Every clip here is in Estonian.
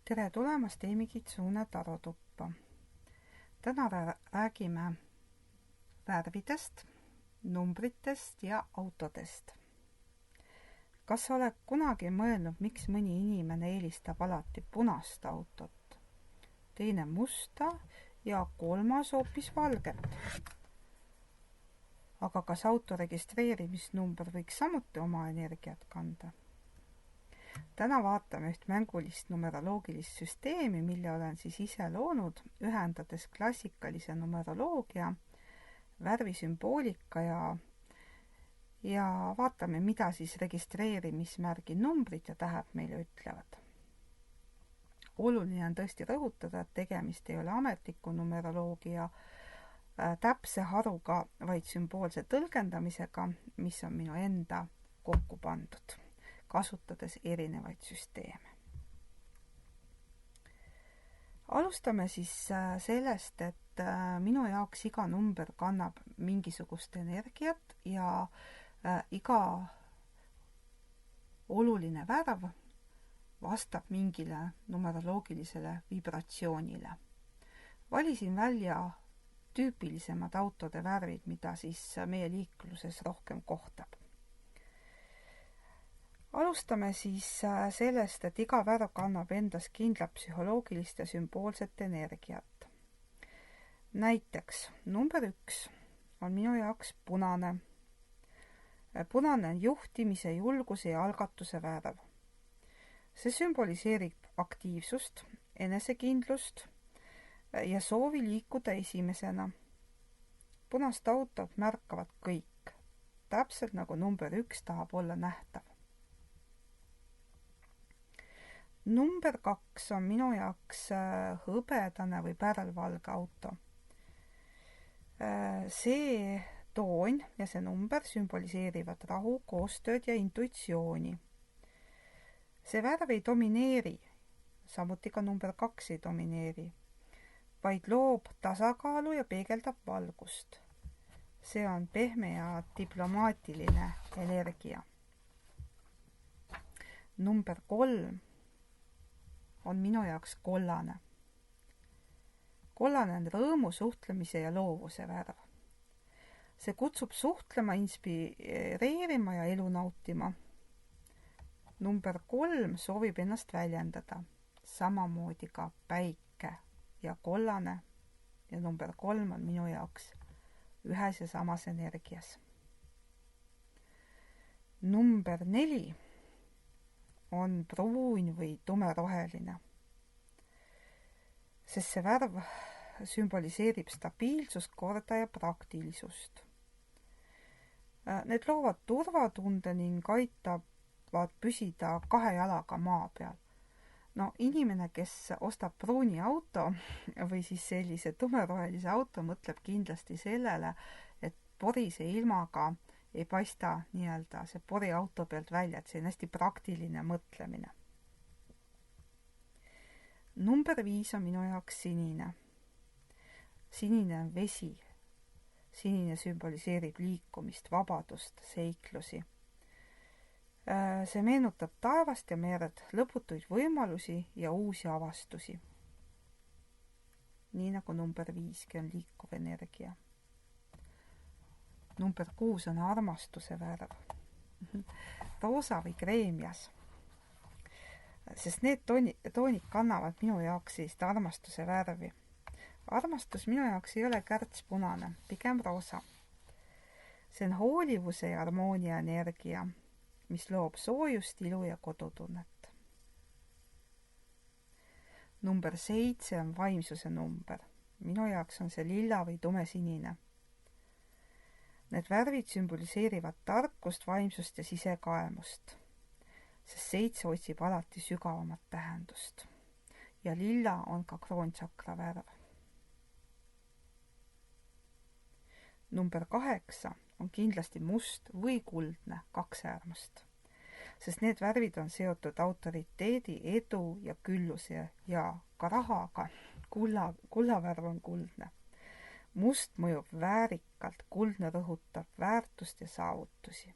Tere tulemast Eimi Kitsune tarotuppa. Täna räägime värvidest, numbritest ja autodest. Kas sa oled kunagi mõelnud, miks mõni inimene eelistab alati punast autot, teine musta ja kolmas hoopis valget? Aga kas auto registreerimisnumber võiks samuti oma energiat kanda? Täna vaatame üht mängulist numeroloogilist süsteemi, mille olen siis ise loonud, ühendades klassikalise numeroloogia, värvisümboolika ja vaatame, mida siis registreerimismärgi numbrid ja tähed meile ütlevad. Oluline on tõesti rõhutada, et tegemist ei ole ametliku numeroloogia täpse haruga, vaid sümboolse tõlgendamisega, mis on minu enda kokku pandud, kasutades erinevaid süsteeme. Alustame siis sellest, et minu jaoks iga number kannab mingisugust energiat ja iga oluline värv vastab mingile numeroloogilisele vibratsioonile. Valisin välja tüüpilisemad autode värvid, mida siis meie liikluses rohkem kohtab. Alustame siis sellest, et iga värv kannab endas kindlat psühholoogilist ja sümboolset energiat. Näiteks number 1 on minu jaoks punane. Punane on juhtimise, julguse ja algatuse värv. See sümboliseerib aktiivsust, enesekindlust ja soovi liikuda esimesena. Punast autot märkavad kõik, täpselt nagu number 1 tahab olla nähtav. Number 2 on minu jaoks hõbedane või pärlvalge auto. See toon ja see number sümboliseerivad rahu, koostööd ja intuitsiooni. See värv ei domineeri, samuti ka number 2 ei domineeri, vaid loob tasakaalu ja peegeldab valgust. See on pehme ja diplomaatiline energia. Number 3 on minu jaoks kollane. Kollane on rõõmu, suhtlemise ja loovuse värv. See kutsub suhtlema, inspireerima ja elu nautima. Number 3 soovib ennast väljendada, samamoodi ka päike ja kollane ja number 3 on minu jaoks ühes ja samas energias. Number 4 on pruun või tumeroheline, sest see värv sümboliseerib stabiilsust, korda ja praktilisust. Need loovad turvatunde ning aitavad püsida 2 jalaga maa peal. Inimene, kes ostab pruuni auto või siis sellise tumerohelise auto, mõtleb kindlasti sellele, et porise ilmaga ei paista see pori auto pealt välja, et see on hästi praktiline mõtlemine. Number 5 on minu jaoks sinine. Sinine on vesi. Sinine sümboliseerib liikumist, vabadust, seiklusi. See meenutab taevast ja merd, lõputuid võimalusi ja uusi avastusi. Nii nagu number 5 on liikuv energia. Number 6 on armastuse värv. Roosa või kreemias. Sest need toonid kannavad minu jaoks siis armastuse värvi. Armastus minu jaoks ei ole kärtspunane, pigem roosa. See on hoolivuse ja harmoonia energia, mis loob soojust, ilu ja kodutunnet. Number 7 on vaimsuse number. Minu jaoks on see lilla või tumesinine. Need värvid sümboliseerivad tarkust, vaimsust ja sisekaemust, sest 7 otsib alati sügavamat tähendust. Ja lilla on ka kroontsakra värv. Number 8 on kindlasti must või kuldne, 2 äärmust, sest need värvid on seotud autoriteedi, edu ja külluse ja ka rahaga. Kulla värv on kuldne. Must mõjub väärikalt, kuldne rõhutab väärtust ja saavutusi.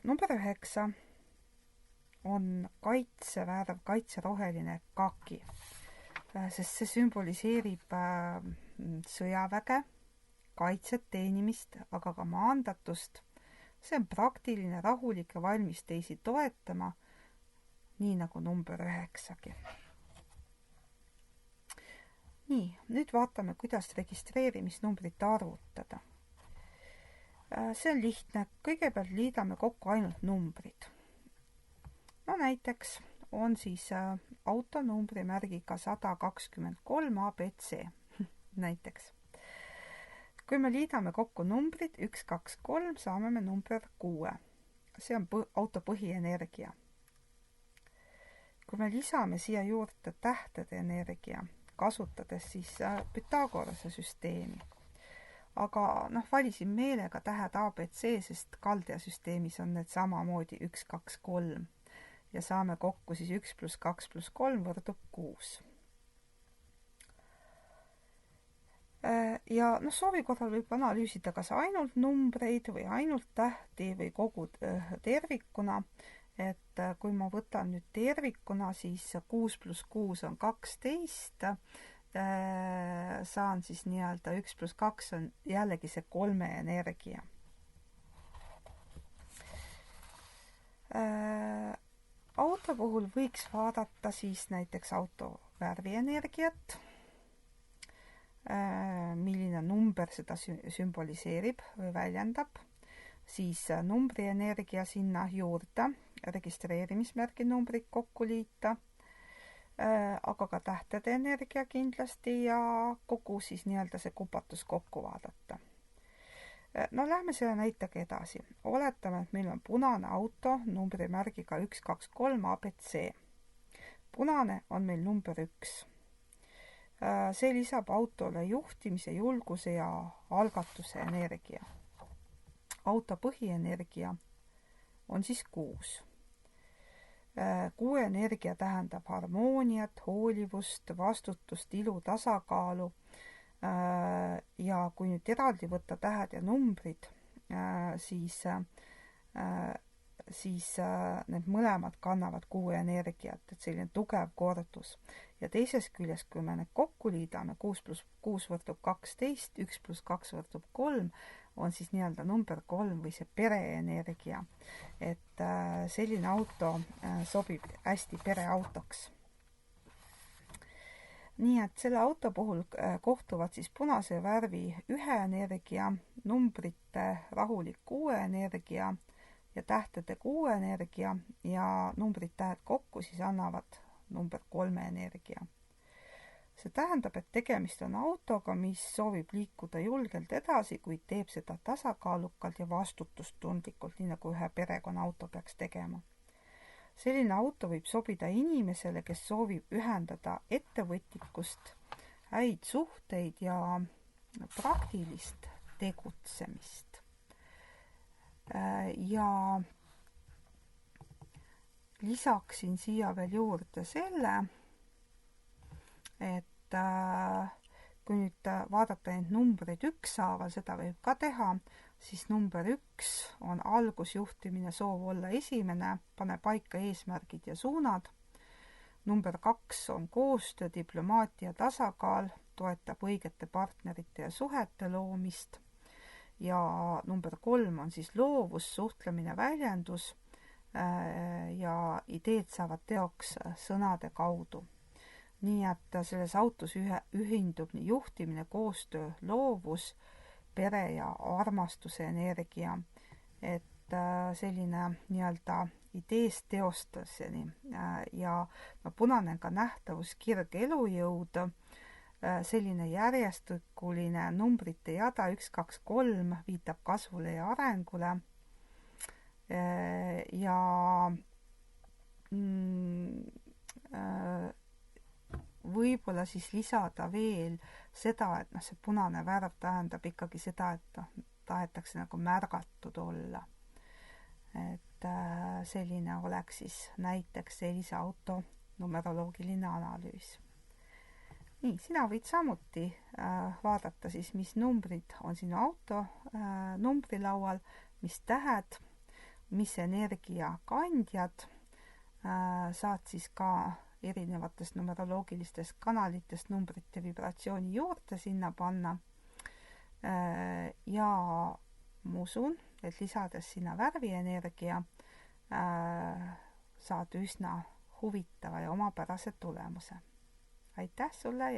Number 9 on kaitsevärv, kaitseroheline kaki, sest see sümboliseerib sõjaväge, kaitset, teenimist, aga ka maandatust. See on praktiline, rahulik ja valmis teisi toetama, nii nagu number 9-gi. Nii, nüüd vaatame, kuidas registreerimisnumbrit arvutada. See on lihtne, kõigepealt liidame kokku ainult numbrid. No näiteks on siis auto numbrimärgiga 123 ABC, näiteks. Kui me liidame kokku numbrid 1, 2, 3, saame me number 6. See on auto põhienergia. Kui me lisame siia juurde tähtede energia, kasutades siis Pythagorase süsteemi, aga valisin meelega tähed ABC, sest kaldjasüsteemis on need samamoodi 1, 2, 3 ja saame kokku siis 1 + 2 + 3 võrdub 6. Ja soovi korral võib analüüsida kas ainult numbreid või ainult tähti või kogu tervikuna, et kui ma võtan nüüd tervikuna, siis 6 + 6 on 12, saan siis nii-öelda 1 + 2 on jällegi see 3 energia. Auto puhul võiks vaadata siis näiteks auto värvienergiat, milline number seda sümboliseerib või väljendab, siis numbrienergia sinna juurde, registreerimismärgi numbrid kokku liita, aga ka tähtede energia kindlasti ja kogu siis nii-öelda see kupatus kokku vaadata. Lähme selle näitega edasi. Oletame, et meil on punane auto numbrimärgiga 1, 2, 3 ABC. Punane on meil number 1. See lisab autole juhtimise, julguse ja algatuse energia. Auto põhienergia on siis 6. 6 energia tähendab harmooniat, hoolivust, vastutust, ilu, tasakaalu. Ja kui nüüd eraldi võtta tähed ja numbrid, siis need mõlemad kannavad 6 energiat, et selline tugev kordus. Ja teisest küljest, kui me need kokku liidame, 6 + 6 võrdub 12, 1 + 2 võrdub 3, on siis nii-öelda number 3 või see pereenergia. Et selline auto sobib hästi pereautoks. Nii et selle auto puhul kohtuvad siis punase värvi 1 energia, numbrite rahulik 6 energia ja tähtede 6 energia ja numbrid tähed kokku siis annavad number 3 energia. See tähendab, et tegemist on autoga, mis soovib liikuda julgelt edasi, kuid teeb seda tasakaalukalt ja vastutustundlikult, nii nagu ühe perekonnaauto peaks tegema. Selline auto võib sobida inimesele, kes soovib ühendada ettevõtlikust, häid suhteid ja praktilist tegutsemist. Ja lisaksin siia veel juurde selle, et kui nüüd vaadata neid numbreid ükshaaval, seda võib ka teha, siis number 1 on algusjuhtimine, soov olla esimene, pane paika eesmärgid ja suunad. Number 2 on koostöö, diplomaatia, tasakaal, toetab õigete partnerite ja suhete loomist. Ja number 3 on siis loovus, suhtlemine, väljendus ja ideed saavad teoks sõnade kaudu. Nii et selles autos ühindub nii juhtimine, koostöö, loovus, pere ja armastuse energia, et selline nii-öelda ideest teostuseni ja punane ka nähtavus, kirg, elujõud, selline järjestikuline numbrite jada 1, 2, 3 viitab kasvule ja arengule ja võib-olla siis lisada veel seda, et see punane värv tähendab ikkagi seda, et tahetakse nagu märgatud olla. Et selline oleks siis näiteks sellise auto numeroloogiline analüüs. Nii, sina võid samuti vaadata siis, mis numbrid on sinu auto numbrilaual, mis tähed, mis energia kandjad saad siis ka erinevatest numeroloogilistest kanalitest numbrite vibratsiooni juurde sinna panna. Ja ma usun, et lisades sinna värvienergia, saad üsna huvitava ja omapärase tulemuse. Aitäh sulle!